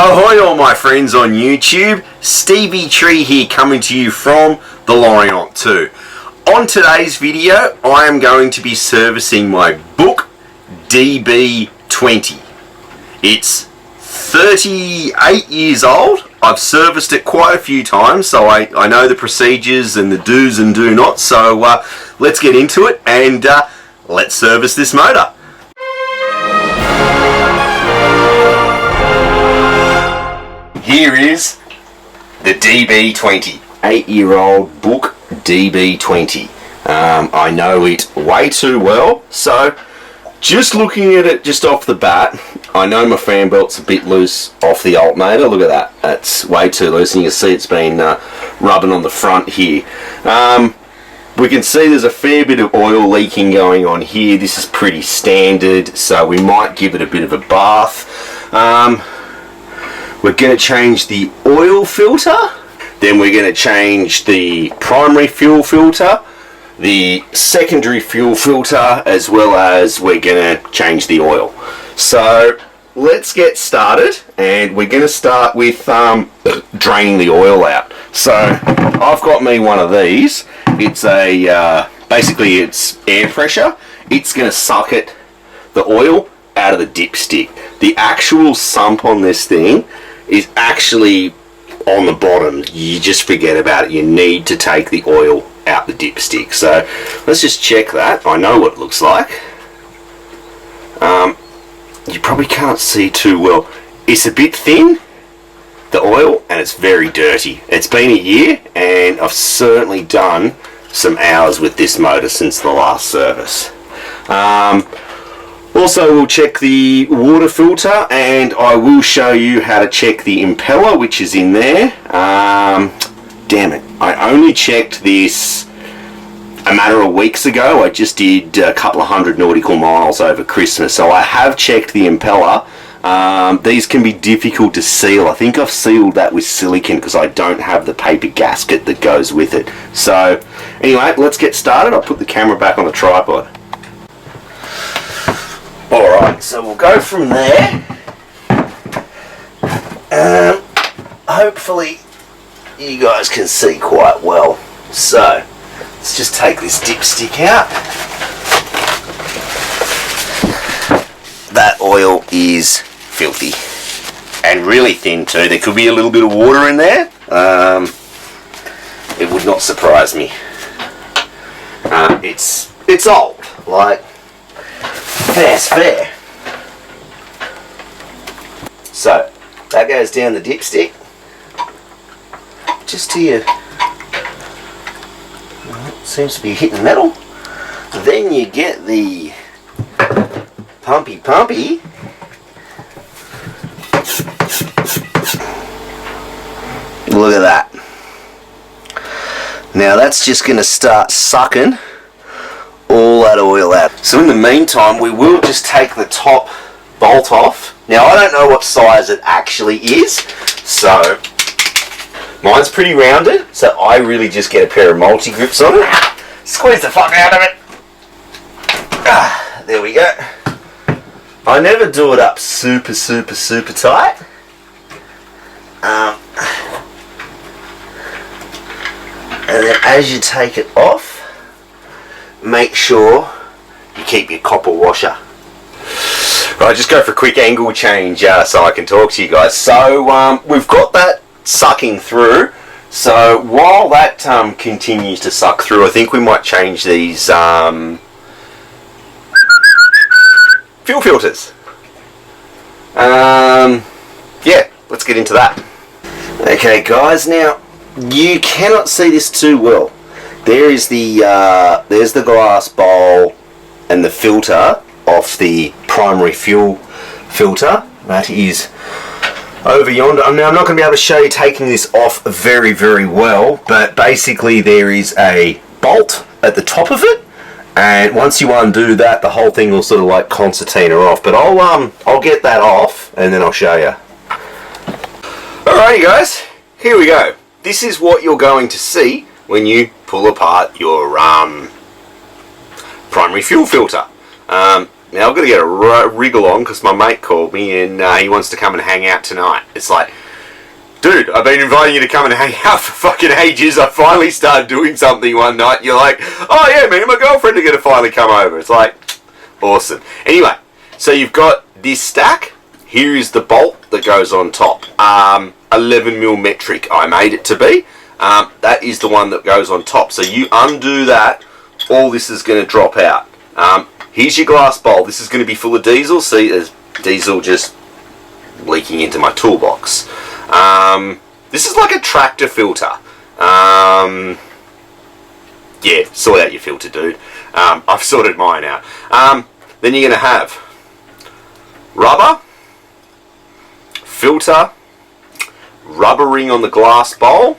Ahoy all my friends on YouTube, Stevie Tree here coming to you from the Lorient 2. On today's video I am going to be servicing my BUKH DV-20. It's 38 years old. I've serviced it quite a few times, so I know the procedures and the do's and do nots, so let's get into it and let's service this motor. Here is the DV-20, 8-year-old BUKH DV-20. I know it way too well, so just looking at it just off the bat, I know my fan belt's a bit loose off the alternator. Look at that, that's way too loose, and you can see it's been rubbing on the front here. We can see there's a fair bit of oil leaking going on here. This is pretty standard, so we might give it a bit of a bath. We're going to change the oil filter, then we're going to change the primary fuel filter, the secondary fuel filter, as well as we're going to change the oil. So let's get started, and we're going to start with draining the oil out. So I've got me one of these. It's a basically it's air pressure. It's going to suck it, the oil, out of the dipstick. The actual sump on this thing is actually on the bottom. You just forget about it. You need to take the oil out the dipstick. So let's just check that. I know what it looks like. You probably can't see too well. It's a bit thin, the oil, and it's very dirty. It's been a year and I've certainly done some hours with this motor since the last service. Also, we'll check the water filter, and I will show you how to check the impeller, which is in there. Damn it, I only checked this a matter of weeks ago. I just did a couple of 100 nautical miles over Christmas, so I have checked the impeller. These can be difficult to seal. I think I've sealed that with silicone because I don't have the paper gasket that goes with it. So anyway, let's get started. I'll put the camera back on the tripod. Alright, so we'll go from there. Hopefully you guys can see quite well. So let's just take this dipstick out. That oil is filthy and really thin too. There could be a little bit of water in there. It would not surprise me. It's old, like fair's fair. So that goes down the dipstick just here. Seems to be hitting metal. Then you get the pumpy. Look at that. Now that's just going to start sucking all that oil out. So in the meantime, we will just take the top bolt off. Now I don't know what size it actually is, so mine's pretty rounded, so I really just get a pair of multi-grips on it. Squeeze the fuck out of it. There we go. I never do it up super tight. And then as you take it off, make sure you keep your copper washer. Right, just go for a quick angle change so I can talk to you guys. So we've got that sucking through. So while that continues to suck through, I think we might change these fuel filters. Yeah, let's get into that. Okay guys, now you cannot see this too well. There is there's the glass bowl and the filter off the primary fuel filter. That is over yonder. Now I'm not going to be able to show you taking this off very well, but basically there is a bolt at the top of it, and once you undo that, the whole thing will sort of like concertina off. But I'll get that off and then I'll show you. Alrighty guys, here we go. This is what you're going to see when you pull apart your primary fuel filter. now I've got to get a wriggle on because my mate called me and he wants to come and hang out tonight. It's like, dude, I've been inviting you to come and hang out for fucking ages. I finally started doing something one night and you're like, oh yeah, me and my girlfriend are going to finally come over. It's like, awesome. Anyway, so you've got this stack. Here is the bolt that goes on top. 11mm metric I made it to be. That is the one that goes on top. So you undo that, all this is going to drop out. Here's your glass bowl. This is going to be full of diesel. See, there's diesel just leaking into my toolbox. This is like a tractor filter. Yeah, sort out your filter, dude. I've sorted mine out. Then you're going to have rubber, filter, rubber ring on the glass bowl,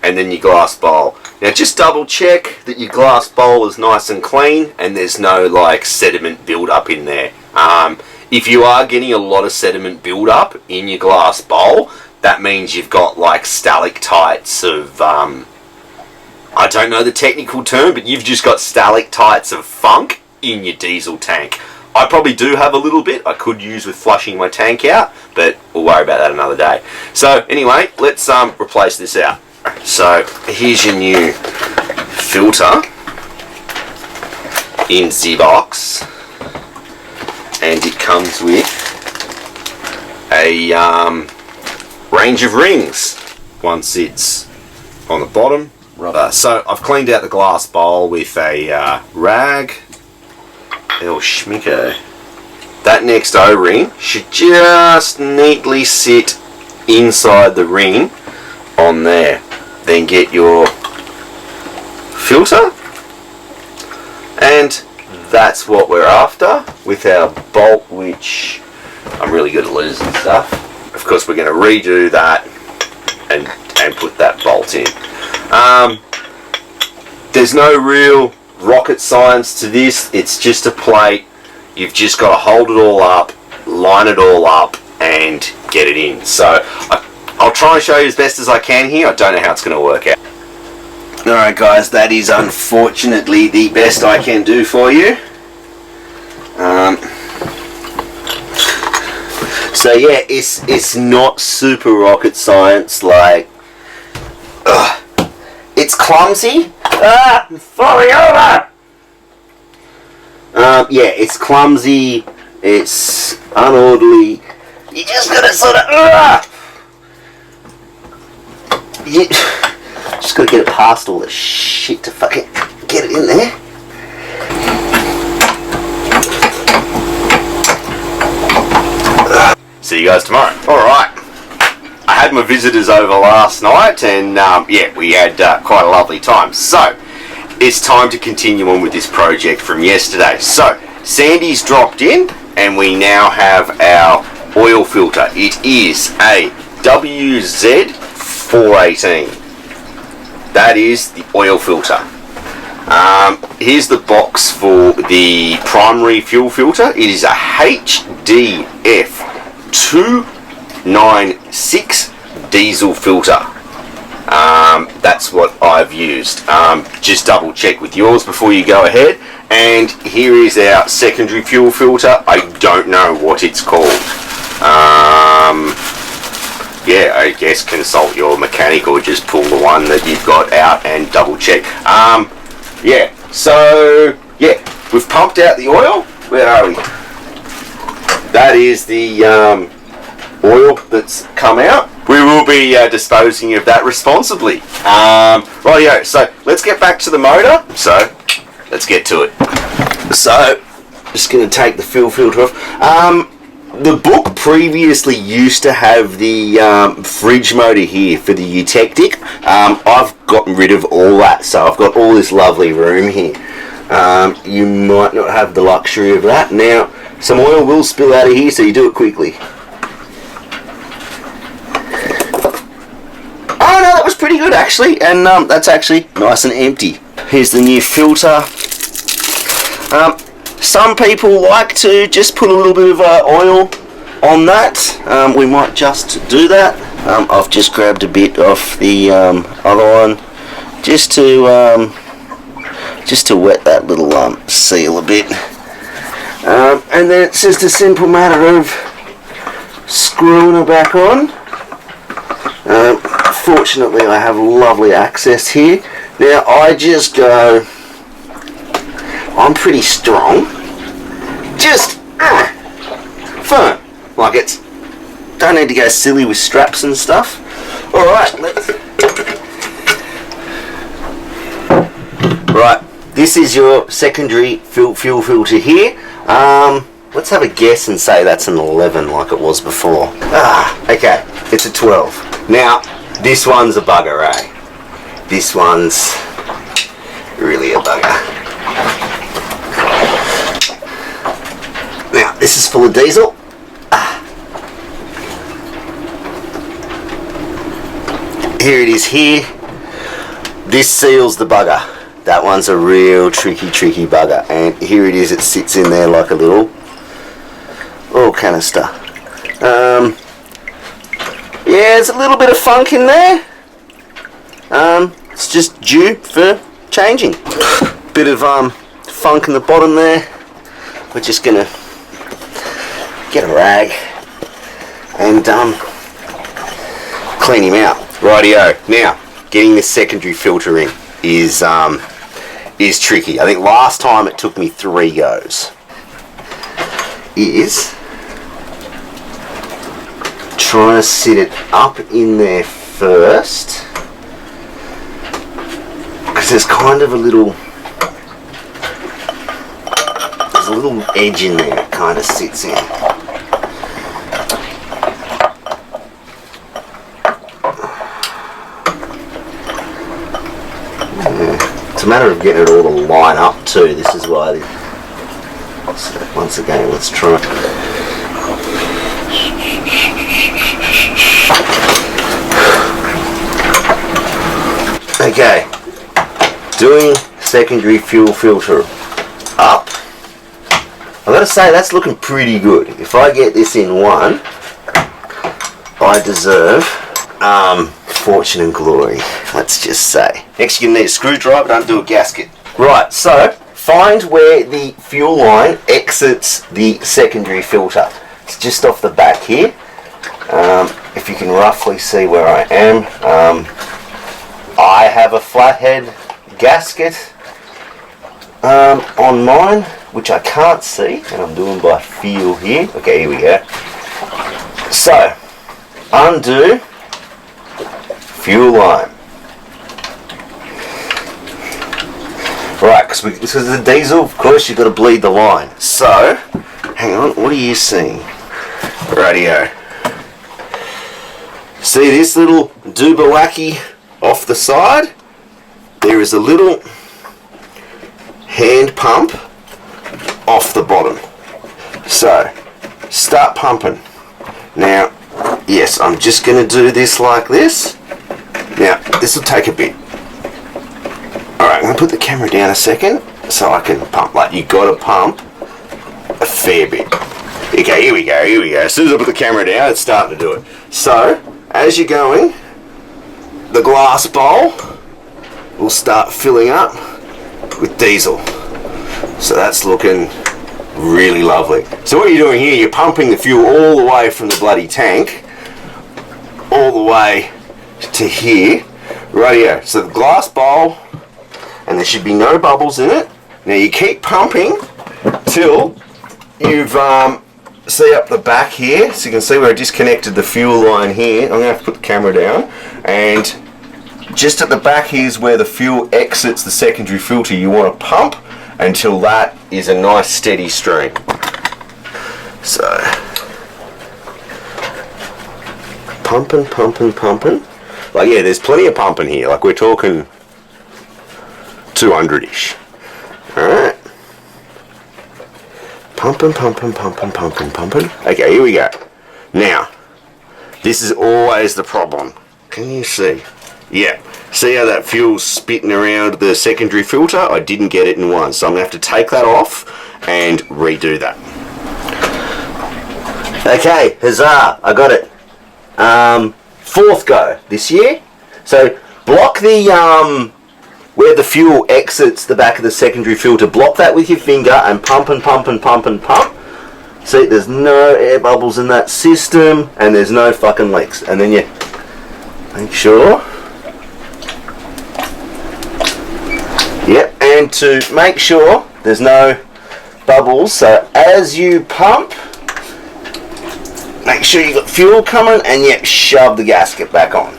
and then your glass bowl. Now just double check that your glass bowl is nice and clean and there's no like sediment build up in there. If you are getting a lot of sediment build up in your glass bowl, that means you've got like stalactites of I don't know the technical term, but you've just got stalactites of funk in your diesel tank. I probably do have a little bit I could use with flushing my tank out, but we'll worry about that another day. So anyway, let's replace this out. So here's your new filter in the box, and it comes with a range of rings once it's on the bottom. So I've cleaned out the glass bowl with a rag. El Schmicko. That next O-ring should just neatly sit inside the ring on there. Then get your filter, and that's what we're after with our bolt, which I'm really good at losing stuff. Of course we're going to redo that and put that bolt in. There's no real rocket science to this. It's just a plate. You've just got to hold it all up, line it all up, and get it in. So I'll try and show you as best as I can here. I don't know how it's going to work out. Alright guys, that is unfortunately the best I can do for you. So yeah, it's not super rocket science, like it's clumsy. I'm falling over! Yeah, it's clumsy, it's unorderly. You just gotta sort of you just gotta get it past all the shit to fucking get it in there. See you guys tomorrow. Alright. I had my visitors over last night and yeah, we had quite a lovely time. So, it's time to continue on with this project from yesterday. So, Sandy's dropped in and we now have our oil filter. It is a WZ418. That is the oil filter. Here's the box for the primary fuel filter. It is a HDF296 diesel filter. That's what I've used. Just double check with yours before you go ahead. And here is our secondary fuel filter. I don't know what it's called. Yeah, I guess consult your mechanic or just pull the one that you've got out and double check. Yeah, so yeah, we've pumped out the oil. Where are we? That is the oil that's come out. We will be disposing of that responsibly. Rightio, so let's get back to the motor. So let's get to it. So just going to take the fuel filter off. The BUKH previously used to have the fridge motor here for the eutectic. I've gotten rid of all that, so I've got all this lovely room here. You might not have the luxury of that. Now, some oil will spill out of here, so you do it quickly. Oh no, that was pretty good actually, and that's actually nice and empty. Here's the new filter. Some people like to just put a little bit of oil on that. We might just do that. I've just grabbed a bit off the other one just to wet that little seal a bit. And then it's just a simple matter of screwing her back on. Fortunately I have lovely access here. Now I just go, I'm pretty strong, just firm, like it's, don't need to go silly with straps and stuff. Alright, right, this is your secondary fuel filter here. Let's have a guess and say that's an 11 like it was before. Okay, it's a 12. Now, this one's a bugger, eh? This one's really a bugger. Now, this is full of diesel. Here it is here. This seals the bugger. That one's a real tricky bugger. And here it is, it sits in there like a little oil canister. Yeah, there's a little bit of funk in there. It's just due for changing. Bit of funk in the bottom there. We're just gonna get a rag and clean him out. Rightio. Now, getting this secondary filter in is tricky. I think last time it took me 3 goes. Is trying to sit it up in there first, because there's kind of a little edge in there it kind of sits in. It's a matter of getting it all to line up too. This is why. So once again, let's try. Okay, doing secondary fuel filter up. I've got to say that's looking pretty good. If I get this in one, I deserve fortune and glory, let's just say. Next you're going to need a screwdriver, don't do a gasket. Right, so find where the fuel line exits the secondary filter. It's just off the back here. If you can roughly see where I am. I have a flathead gasket on mine, which I can't see, and I'm doing by feel here. Okay, here we go. So, undo fuel line. Right, because of the diesel, of course, you've got to bleed the line. So, hang on, what are you seeing? Rightio. See this little doobawacky off the side? There is a little hand pump off the bottom. So, start pumping. Now, yes, I'm just going to do this like this. Now, this will take a bit. Alright, I'm going to put the camera down a second so I can pump. Like, you got to pump a fair bit. Okay, here we go. As soon as I put the camera down, it's starting to do it. So, as you're going, the glass bowl will start filling up with diesel. So that's looking really lovely. So what you're doing here, you're pumping the fuel all the way from the bloody tank all the way to here. Rightio. So the glass bowl, and there should be no bubbles in it. Now you keep pumping till you've see up the back here, so you can see where I disconnected the fuel line here. I'm going to have to put the camera down, and just at the back here is where the fuel exits the secondary filter. You want to pump until that is a nice steady stream. So pumping. Like, yeah, there's plenty of pumping here. Like, we're talking 200-ish. Alright. Pumping. Okay, here we go. Now, this is always the problem. Can you see? Yeah. See how that fuel's spitting around the secondary filter? I didn't get it in one, so I'm going to have to take that off and redo that. Okay, huzzah, I got it. 4th go this year. So block the where the fuel exits the back of the secondary filter, block that with your finger and pump and pump and pump and pump. See, there's no air bubbles in that system and there's no fucking leaks. And then you make sure. Yep, and to make sure there's no bubbles, so as you pump, make sure you got fuel coming and you shove the gasket back on.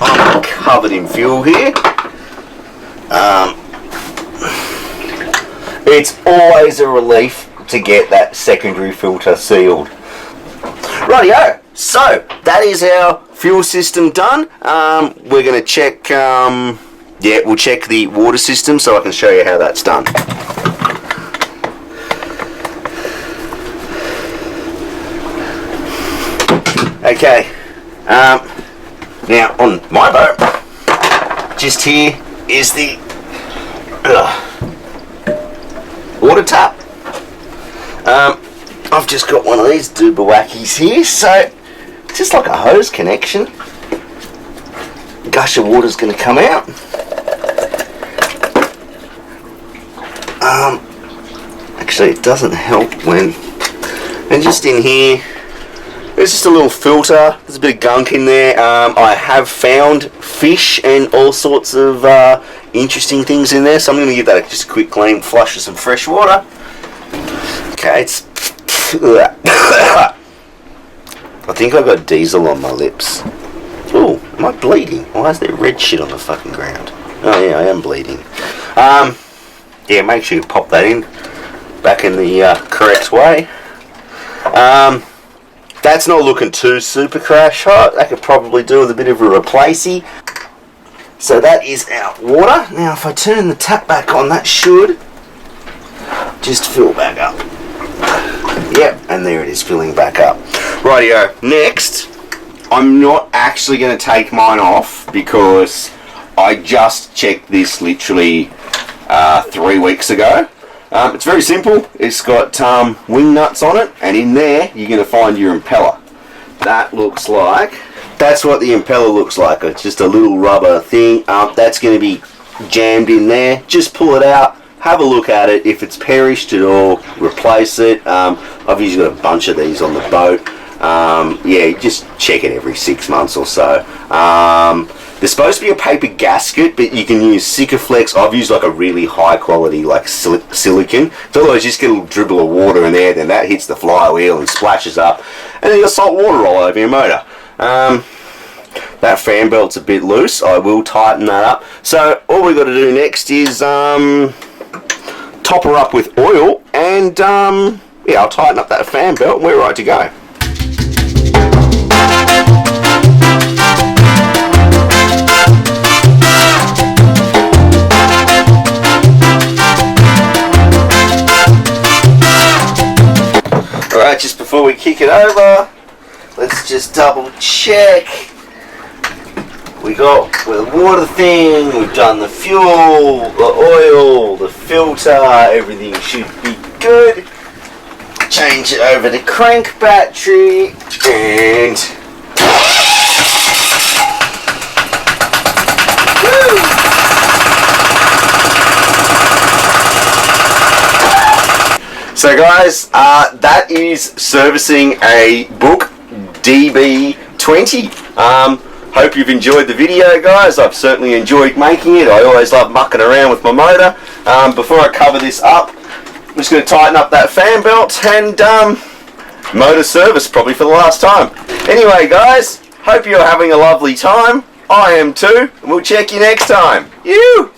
I'm covered in fuel here. It's always a relief to get that secondary filter sealed. Rightio, so that is our fuel system done. We're going to check, we'll check the water system so I can show you how that's done. Okay, now on my boat, just here is the water tap. I've just got one of these dooba-wackies here, so just like a hose connection, gush of water's going to come out. Actually, it doesn't help when, and just in here, there's just a little filter. There's a bit of gunk in there. I have found fish and all sorts of interesting things in there, so I'm going to give that just a quick clean, flush with some fresh water. Okay, it's I think I've got diesel on my lips. Oh, am I bleeding? Why is there red shit on the fucking ground? Oh yeah, I am bleeding. Yeah, make sure you pop that in back in the correct way. That's not looking too super crash hot. That could probably do with a bit of a replacey. So that is our water. Now if I turn the tap back on, that should just fill back up. Yep, and there it is, filling back up. Rightio, next, I'm not actually going to take mine off because I just checked this literally 3 weeks ago. It's very simple. It's got wing nuts on it, and in there you're going to find your impeller. That's what the impeller looks like. It's just a little rubber thing. That's going to be jammed in there. Just pull it out, have a look at it. If it's perished at all, replace it. I've usually got a bunch of these on the boat. Yeah, just check it every 6 months or so. There's supposed to be a paper gasket, but you can use Sikaflex. I've used like a really high quality like silicone. So otherwise you just get a little dribble of water in there, then that hits the flywheel and splashes up, and then you got salt water all over your motor. That fan belt's a bit loose. I will tighten that up. So all we've got to do next is top her up with oil, and yeah, I'll tighten up that fan belt and we're right to go. Alright, just before we kick it over, let's just double check. We got the water thing, we've done the fuel, the oil, the filter, everything should be good. Change it over to crank battery, and so guys, that is servicing a BUKH DV-20. Hope you've enjoyed the video, guys. I've certainly enjoyed making it. I always love mucking around with my motor. Before I cover this up, I'm just going to tighten up that fan belt and motor service probably for the last time. Anyway, guys, hope you're having a lovely time. I am too, and we'll check you next time. You!